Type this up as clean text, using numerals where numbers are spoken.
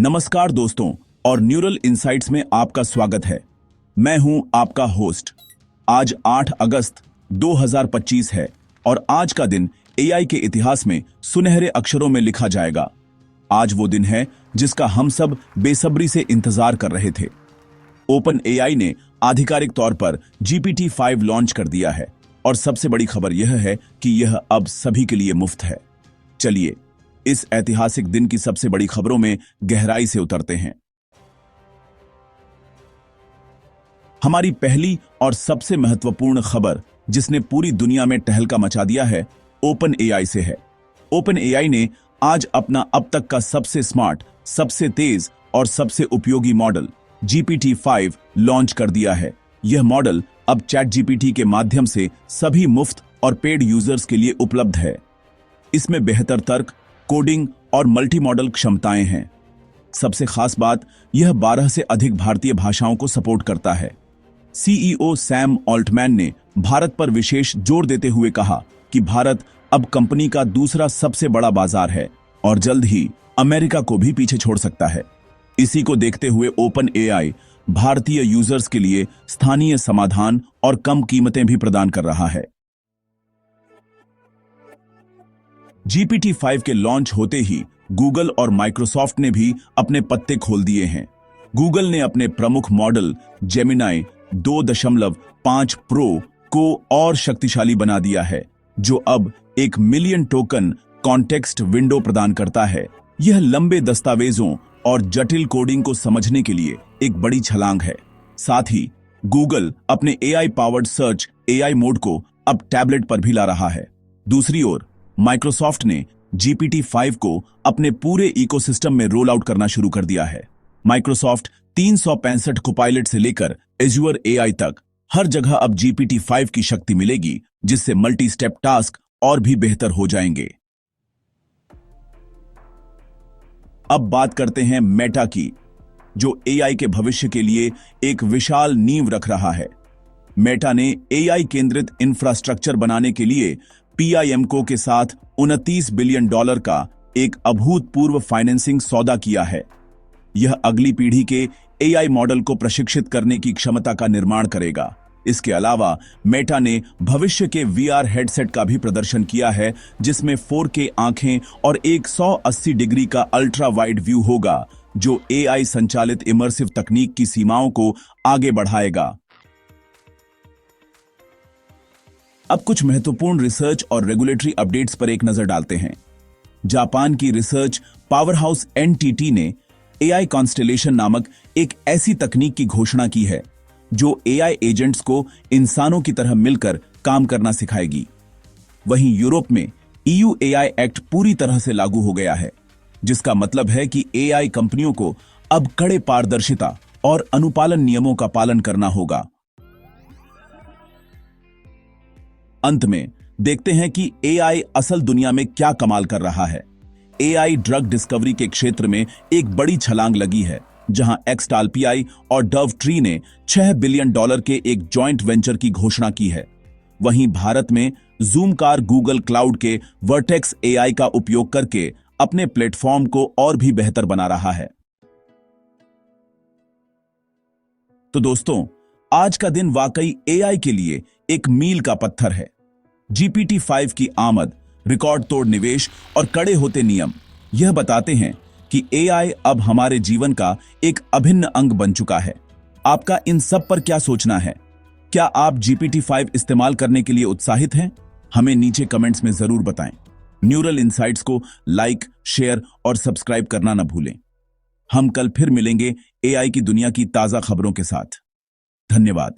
नमस्कार दोस्तों और न्यूरल इनसाइट्स में आपका स्वागत है। मैं हूं आपका होस्ट। आज 8 अगस्त 2025 है और आज का दिन एआई के इतिहास में सुनहरे अक्षरों में लिखा जाएगा। आज वो दिन है जिसका हम सब बेसब्री से इंतजार कर रहे थे। ओपन एआई ने आधिकारिक तौर पर GPT-5 लॉन्च कर दिया है और सबसे बड़ी खबर यह है कि यह अब सभी के लिए मुफ्त है। चलिए इस ऐतिहासिक दिन की सबसे बड़ी खबरों में गहराई से उतरते हैं। हमारी पहली और सबसे महत्वपूर्ण खबर जिसने पूरी दुनिया में टहलका मचा दिया है, ओपन एआई से है। ओपन एआई ने आज अपना अब तक का सबसे स्मार्ट, सबसे तेज और सबसे उपयोगी मॉडल GPT-5 लॉन्च कर दिया है। यह मॉडल अब चैट जीपीटी के माध्यम से सभी मुफ्त और पेड यूजर्स के लिए उपलब्ध है। इसमें बेहतर तर्क, कोडिंग और मल्टी मॉडल क्षमताएं हैं। सबसे खास बात, यह 12 से अधिक भारतीय भाषाओं को सपोर्ट करता है। सीईओ सैम ऑल्टमैन ने भारत पर विशेष जोर देते हुए कहा कि भारत अब कंपनी का दूसरा सबसे बड़ा बाजार है और जल्द ही अमेरिका को भी पीछे छोड़ सकता है। इसी को देखते हुए ओपन एआई भारतीय यूजर्स के लिए स्थानीय समाधान और कम कीमतें भी प्रदान कर रहा है। GPT-5 के लॉन्च होते ही गूगल और माइक्रोसॉफ्ट ने भी अपने पत्ते खोल दिए हैं। गूगल ने अपने प्रमुख मॉडल जेमिनाई 2.5 प्रो को और शक्तिशाली बना दिया है, जो अब 1 मिलियन टोकन कॉन्टेक्स्ट विंडो प्रदान करता है। यह लंबे दस्तावेजों और जटिल कोडिंग को समझने के लिए एक बड़ी छलांग है। साथ ही गूगल अपने AI powered search AI mode को अब टैबलेट पर भी ला रहा है। दूसरी ओर माइक्रोसॉफ्ट ने GPT-5 को अपने पूरे इकोसिस्टम में रोल आउट करना शुरू कर दिया है। माइक्रोसॉफ्ट 365 कोपायलट से लेकर एज्योर एआई तक हर जगह अब GPT-5 की शक्ति मिलेगी, जिससे मल्टी स्टेप टास्क और भी बेहतर हो जाएंगे। अब बात करते हैं मेटा की, जो एआई के भविष्य के लिए एक विशाल नींव रख रहा है। मेटा ने एआई केंद्रित इंफ्रास्ट्रक्चर बनाने के लिए PIMCO के साथ $29 बिलियन का एक अभूतपूर्व फाइनेंसिंग सौदा किया है। यह अगली पीढ़ी के एआई मॉडल को प्रशिक्षित करने की क्षमता का निर्माण करेगा। इसके अलावा मेटा ने भविष्य के VR हेडसेट का भी प्रदर्शन किया है, जिसमें 4K आंखें और 180 डिग्री का अल्ट्रा वाइड व्यू होगा, जो एआई संचालित इमर्सिव तकनीक की सीमाओं को आगे बढ़ाएगा। अब कुछ महत्वपूर्ण रिसर्च और रेगुलेटरी अपडेट्स पर एक नजर डालते हैं। जापान की रिसर्च पावरहाउस NTT ने एआई कॉन्स्टेलेशन नामक एक ऐसी तकनीक की घोषणा की है, जो एआई एजेंट्स को इंसानों की तरह मिलकर काम करना सिखाएगी। वहीं यूरोप में EU AI एक्ट पूरी तरह से लागू हो गया है, जिसका मतलब है कि एआई कंपनियों को अब कड़े पारदर्शिता और अनुपालन नियमों का पालन करना होगा। अंत में देखते हैं कि एआई असल दुनिया में क्या कमाल कर रहा है। एआई ड्रग डिस्कवरी के क्षेत्र में एक बड़ी छलांग लगी है, जहां एक्सटाल्पियाई और डव ट्री ने $6 बिलियन के एक जॉइंट वेंचर की घोषणा की है। वहीं भारत में ज़ूमकार गूगल क्लाउड के वर्टेक्स एआई का उपयोग करके अपने प्लेटफॉर्म को और भी बेहतर बना रहा है। तो दोस्तों, आज का दिन वाकई एआई के लिए एक मील का पत्थर है। GPT-5 की आमद, रिकॉर्ड तोड़ निवेश और कड़े होते नियम यह बताते हैं कि एआई अब हमारे जीवन का एक अभिन्न अंग बन चुका है। आपका इन सब पर क्या सोचना है? क्या आप GPT-5 इस्तेमाल करने के लिए उत्साहित हैं? हमें नीचे कमेंट्स में जरूर बताएं। न्यूरल इनसाइट्स को लाइक, शेयर और सब्सक्राइब करना न भूलें। हम कल फिर मिलेंगे एआई की दुनिया की ताजा खबरों के साथ। धन्यवाद।